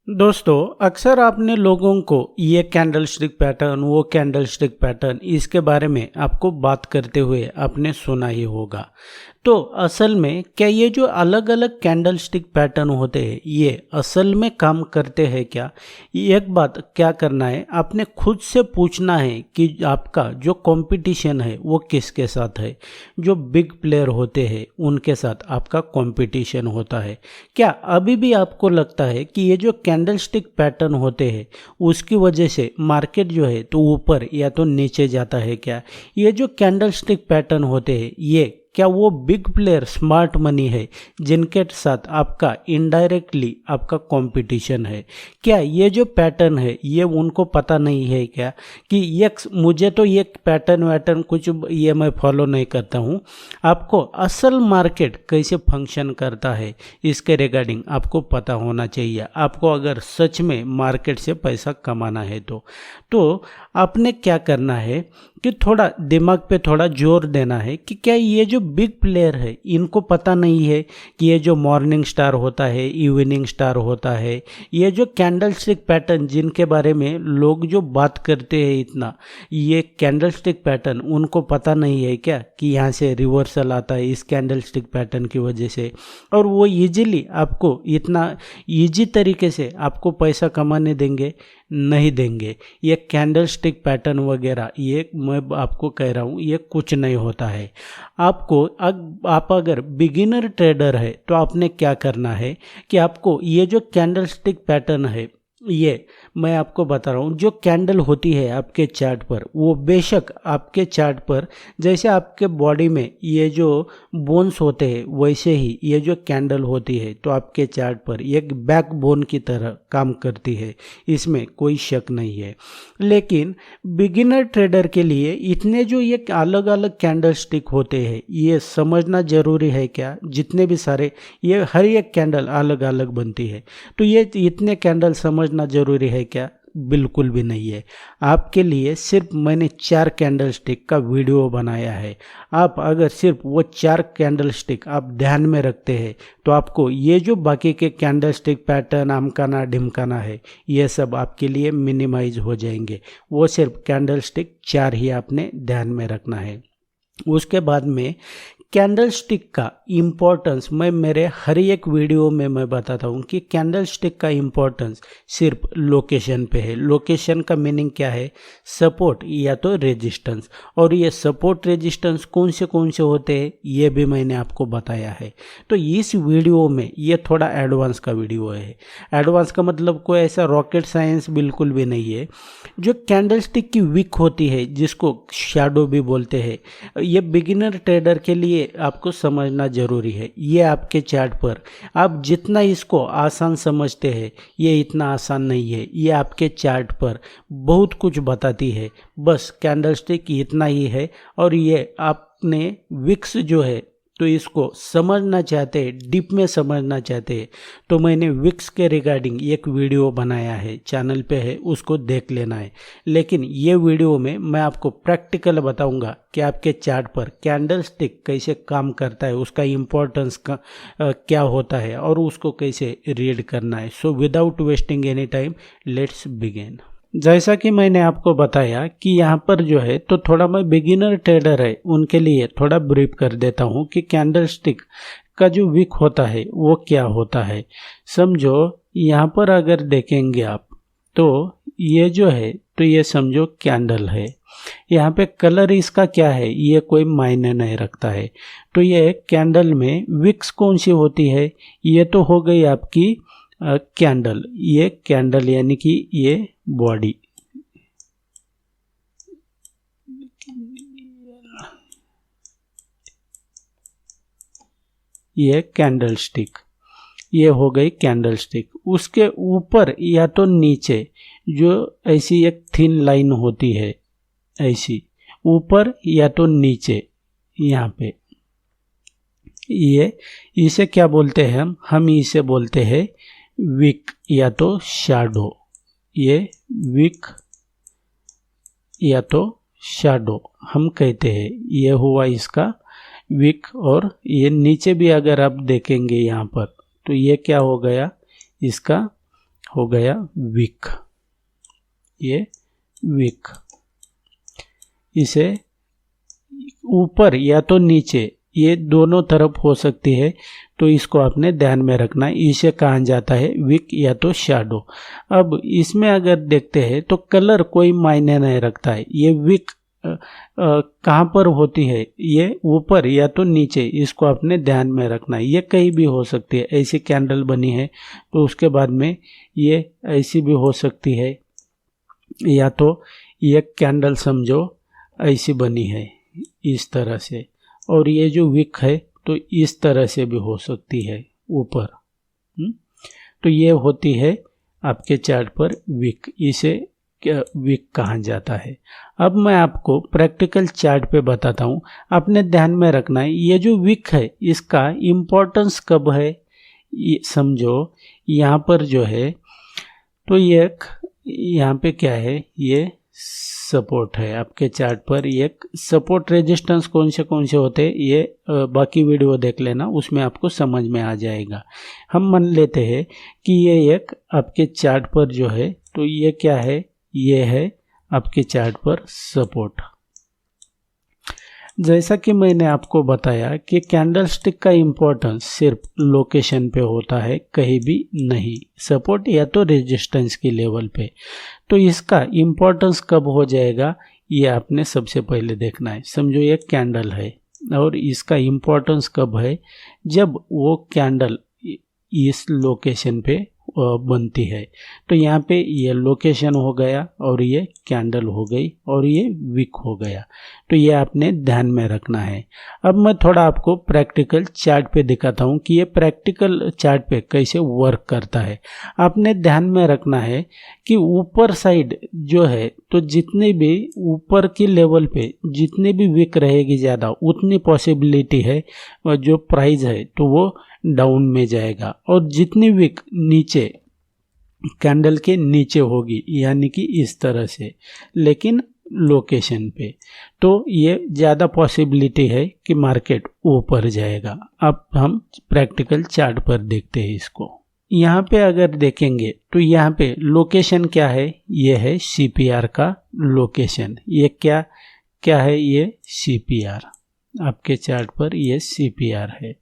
दोस्तों, अक्सर आपने लोगों को ये कैंडल स्टिक पैटर्न, वो कैंडल स्टिक पैटर्न, इसके बारे में आपको बात करते हुए आपने सुना ही होगा। तो असल में क्या ये जो अलग अलग कैंडल स्टिक पैटर्न होते हैं ये असल में काम करते हैं क्या? एक बात क्या करना है, आपने खुद से पूछना है कि आपका जो कंपटीशन है वो किसके साथ है। जो बिग प्लेयर होते हैं उनके साथ आपका कंपटीशन होता है क्या? अभी भी आपको लगता है कि ये जो कैंडल स्टिक पैटर्न होते हैं उसकी वजह से मार्केट जो है तो ऊपर या तो नीचे जाता है क्या? ये जो कैंडल स्टिक पैटर्न होते हैं ये क्या वो बिग प्लेयर स्मार्ट मनी है जिनके साथ आपका इनडायरेक्टली आपका कंपटीशन है? क्या ये जो पैटर्न है ये उनको पता नहीं है क्या कि ये मुझे तो ये पैटर्न वैटर्न कुछ ये मैं फॉलो नहीं करता हूँ। आपको असल मार्केट कैसे फंक्शन करता है इसके रिगार्डिंग आपको पता होना चाहिए, आपको अगर सच में मार्केट से पैसा कमाना है तो आपने क्या करना है कि थोड़ा दिमाग पे थोड़ा जोर देना है कि क्या ये जो बिग प्लेयर है इनको पता नहीं है कि ये जो मॉर्निंग स्टार होता है, इवनिंग स्टार होता है, ये जो कैंडल स्टिक पैटर्न जिनके बारे में लोग जो बात करते हैं इतना, ये कैंडल स्टिक पैटर्न उनको पता नहीं है क्या कि यहाँ से रिवर्सल आता है इस कैंडल स्टिक पैटर्न की वजह से, और वो इजीली आपको इतना इजी तरीके से आपको पैसा कमाने देंगे? नहीं देंगे। ये कैंडल स्टिक पैटर्न वगैरह ये मैं आपको कह रहा हूँ ये कुछ नहीं होता है। आपको आप अगर बिगिनर ट्रेडर है तो आपने क्या करना है कि आपको ये जो कैंडल स्टिक पैटर्न है ये मैं आपको बता रहा हूँ, जो कैंडल होती है आपके चार्ट पर वो बेशक आपके चार्ट पर जैसे आपके बॉडी में ये जो बोन्स होते हैं वैसे ही ये जो कैंडल होती है तो आपके चार्ट पर एक बैक बोन की तरह काम करती है, इसमें कोई शक नहीं है। लेकिन बिगिनर ट्रेडर के लिए इतने जो ये अलग अलग कैंडल स्टिक होते हैं ये समझना ज़रूरी है क्या? जितने भी सारे ये हर एक कैंडल अलग अलग बनती है तो ये इतने कैंडल समझना ज़रूरी है क्या? बिल्कुल भी नहीं है। आपके लिए सिर्फ मैंने 4 कैंडल स्टिक का वीडियो बनाया है। आप अगर सिर्फ वो 4 कैंडल स्टिक आप ध्यान में रखते हैं तो आपको ये जो बाकी के कैंडल स्टिक पैटर्न आमकाना ढिमकाना है ये सब आपके लिए मिनिमाइज हो जाएंगे। वो सिर्फ कैंडल स्टिक 4 ही आपने ध्यान में रखना है। उसके बाद में कैंडल स्टिक का इम्पोर्टेंस मैं मेरे हर एक वीडियो में मैं बताता हूँ कि कैंडल स्टिक का इम्पोर्टेंस सिर्फ लोकेशन पे है। लोकेशन का मीनिंग क्या है? सपोर्ट या तो रेजिस्टेंस, और ये सपोर्ट रेजिस्टेंस कौन से होते हैं ये भी मैंने आपको बताया है। तो इस वीडियो में ये थोड़ा एडवांस का वीडियो है। एडवांस का मतलब कोई ऐसा रॉकेट साइंस बिल्कुल भी नहीं है। जो कैंडल स्टिक की विक होती है जिसको शैडो भी बोलते हैं, ये बिगिनर ट्रेडर के लिए आपको समझना जरूरी है। ये आपके चार्ट पर आप जितना इसको आसान समझते हैं ये इतना आसान नहीं है। ये आपके चार्ट पर बहुत कुछ बताती है, बस कैंडल स्टिक इतना ही है। और ये आपने विक्स जो है तो इसको समझना चाहते हैं, डीप में समझना चाहते हैं तो मैंने विक्स के रिगार्डिंग एक वीडियो बनाया है, चैनल पे है, उसको देख लेना है। लेकिन ये वीडियो में मैं आपको प्रैक्टिकल बताऊंगा कि आपके चार्ट पर कैंडल स्टिक कैसे काम करता है, उसका इम्पोर्टेंस का क्या होता है और उसको कैसे रीड करना है। So without wasting any time let's begin. जैसा कि मैंने आपको बताया कि यहाँ पर जो है तो थोड़ा मैं बिगिनर ट्रेडर है उनके लिए थोड़ा ब्रीफ कर देता हूँ कि कैंडल स्टिक का जो विक होता है वो क्या होता है। समझो यहाँ पर अगर देखेंगे आप तो ये जो है तो ये समझो कैंडल है, यहाँ पे कलर इसका क्या है ये कोई मायने नहीं रखता है। तो ये कैंडल में विक्स कौन सी होती है? ये तो हो गई आपकी कैंडल, ये कैंडल यानी कि ये बॉडी, ये कैंडल स्टिक, ये हो गई कैंडल स्टिक। उसके ऊपर या तो नीचे जो ऐसी एक थिन लाइन होती है, ऐसी ऊपर या तो नीचे यहाँ पे, ये इसे क्या बोलते हैं? हम इसे बोलते हैं विक या तो शैडो। ये विक या तो शैडो हम कहते हैं। ये हुआ इसका विक। और ये नीचे भी अगर आप देखेंगे यहाँ पर तो ये क्या हो गया? इसका हो गया वीक, ये वीक। इसे ऊपर या तो नीचे, ये दोनों तरफ हो सकती है, तो इसको आपने ध्यान में रखना है। इसे कहा जाता है वीक या तो शैडो। अब इसमें अगर देखते हैं तो कलर कोई मायने नहीं रखता है। ये वीक कहाँ पर होती है, ये ऊपर या तो नीचे, इसको आपने ध्यान में रखना है। ये कहीं भी हो सकती है। ऐसी कैंडल बनी है तो उसके बाद में ये ऐसी भी हो सकती है, या तो ये कैंडल समझो ऐसी बनी है इस तरह से, और ये जो विक है तो इस तरह से भी हो सकती है ऊपर। तो ये होती है आपके चार्ट पर विक, इसे विक कहा जाता है। अब मैं आपको प्रैक्टिकल चार्ट पे बताता हूँ। आपने ध्यान में रखना है ये जो विक है इसका इम्पोर्टेंस कब है, ये समझो। यहाँ पर जो है तो ये यहाँ पे क्या है, ये सपोर्ट है आपके चार्ट पर। ये सपोर्ट रेजिस्टेंस कौन से होते हैं ये बाकी वीडियो देख लेना, उसमें आपको समझ में आ जाएगा। हम मान लेते हैं कि ये एक आपके चार्ट पर जो है, तो ये क्या है, ये है आपके चार्ट पर सपोर्ट। जैसा कि मैंने आपको बताया कि कैंडलस्टिक का इम्पोर्टेंस सिर्फ लोकेशन पे होता है, कहीं भी नहीं, सपोर्ट या तो रेजिस्टेंस की लेवल पे। तो इसका इम्पोर्टेंस कब हो जाएगा ये आपने सबसे पहले देखना है। समझो ये कैंडल है और इसका इम्पोर्टेंस कब है, जब वो कैंडल इस लोकेशन पे बनती है। तो यहाँ पे ये लोकेशन हो गया और ये कैंडल हो गई और ये विक हो गया। तो ये आपने ध्यान में रखना है। अब मैं थोड़ा आपको प्रैक्टिकल चार्ट पे दिखाता हूँ कि ये प्रैक्टिकल चार्ट पे कैसे वर्क करता है। आपने ध्यान में रखना है कि ऊपर साइड जो है तो जितने भी ऊपर की लेवल पे जितनी भी विक रहेगी ज़्यादा, उतनी पॉसिबिलिटी है जो प्राइस है तो वो डाउन में जाएगा, और जितनी विक नीचे कैंडल के नीचे होगी यानी कि इस तरह से, लेकिन लोकेशन पे, तो ये ज़्यादा पॉसिबिलिटी है कि मार्केट ऊपर जाएगा। अब हम प्रैक्टिकल चार्ट पर देखते हैं इसको। यहाँ पे अगर देखेंगे तो यहाँ पे लोकेशन क्या है, ये है CPR का लोकेशन। ये क्या है, ये CPR आपके चार्ट पर, ये CPR है।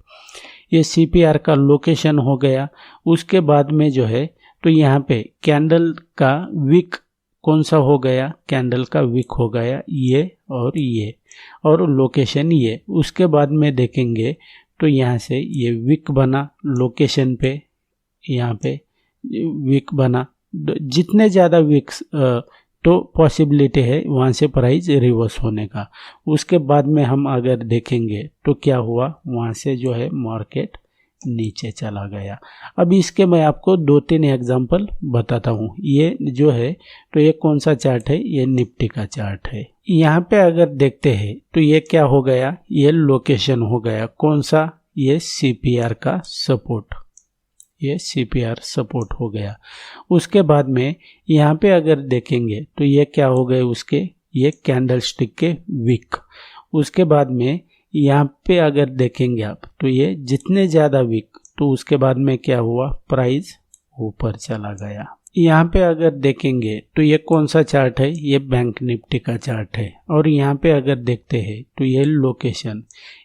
ये CPR का लोकेशन हो गया। उसके बाद में जो है तो यहाँ पे कैंडल का विक कौन सा हो गया, कैंडल का विक हो गया ये, और लोकेशन ये। उसके बाद में देखेंगे तो यहाँ से ये विक बना लोकेशन पे, यहाँ पे विक बना। जितने ज़्यादा विक्स तो पॉसिबिलिटी है वहाँ से प्राइस रिवर्स होने का। उसके बाद में हम अगर देखेंगे तो क्या हुआ, वहाँ से जो है मार्केट नीचे चला गया। अब इसके मैं आपको 2-3 एग्जांपल बताता हूँ। ये जो है तो ये कौन सा चार्ट है, ये निफ्टी का चार्ट है। यहाँ पे अगर देखते हैं तो ये क्या हो गया, ये लोकेशन हो गया कौन सा, ये CPR का सपोर्ट, ये CPR सपोर्ट हो गया। उसके बाद में यहाँ पे अगर देखेंगे तो ये क्या हो गए उसके, ये कैंडलस्टिक के विक। उसके बाद में यहाँ पे अगर देखेंगे आप तो ये जितने ज़्यादा विक, तो उसके बाद में क्या हुआ, प्राइस ऊपर चला गया। यहाँ पे अगर देखेंगे तो ये कौन सा चार्ट है, ये बैंक निफ्टी का चार्ट है। और यहाँ पे अगर देखते हैं तो ये लोकेशन,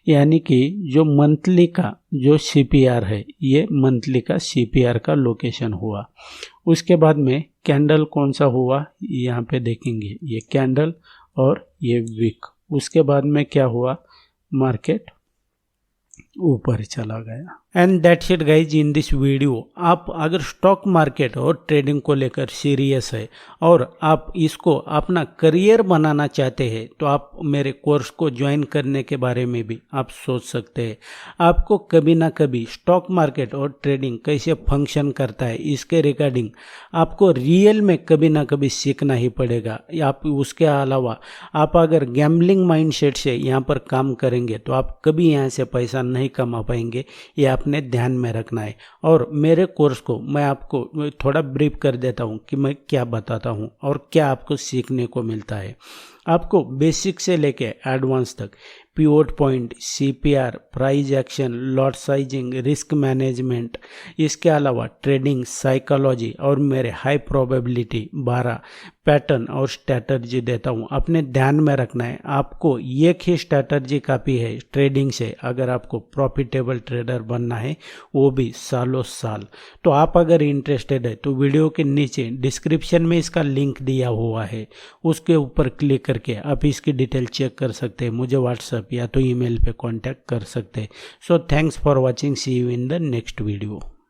यानी कि जो मंथली का जो CPR है, ये मंथली का CPR का लोकेशन हुआ। उसके बाद में कैंडल कौन सा हुआ, यहाँ पे देखेंगे ये कैंडल और ये विक। उसके बाद में क्या हुआ, मार्केट ऊपर चला गया। And that's it guys in this video. आप अगर स्टॉक मार्केट और ट्रेडिंग को लेकर सीरियस है और आप इसको अपना करियर बनाना चाहते हैं तो आप मेरे कोर्स को ज्वाइन करने के बारे में भी आप सोच सकते हैं। आपको कभी ना कभी स्टॉक मार्केट और ट्रेडिंग कैसे फंक्शन करता है इसके रिगार्डिंग आपको रियल में कभी ना कभी सीखना ही पड़ेगा। आप उसके अलावा आप अगर गैम्बलिंग माइंडसेट से यहाँ पर काम करेंगे तो आप कभी यहाँ से पैसा नहीं कमा पाएंगे, ये आपने ध्यान में रखना है। और मेरे कोर्स को मैं आपको थोड़ा ब्रीफ कर देता हूँ कि मैं क्या बताता हूँ और क्या आपको सीखने को मिलता है। आपको बेसिक से लेके एडवांस तक pivot point, CPR, price action, lot sizing, risk management, इसके अलावा ट्रेडिंग साइकोलॉजी और मेरे हाई प्रोबेबिलिटी 12 पैटर्न और स्ट्रैटर्जी देता हूँ। अपने ध्यान में रखना है, आपको एक ही स्ट्रैटर्जी काफ़ी है ट्रेडिंग से अगर आपको प्रॉफिटेबल ट्रेडर बनना है, वो भी सालों साल। तो आप अगर इंटरेस्टेड है तो वीडियो के नीचे डिस्क्रिप्शन में इसका लिंक दिया हुआ है, उसके ऊपर क्लिक करके आप इसकी डिटेल चेक कर सकते हैं। मुझे व्हाट्सएप या तो ईमेल पे कांटेक्ट कर सकते हैं। So thanks for watching, see you in the next video.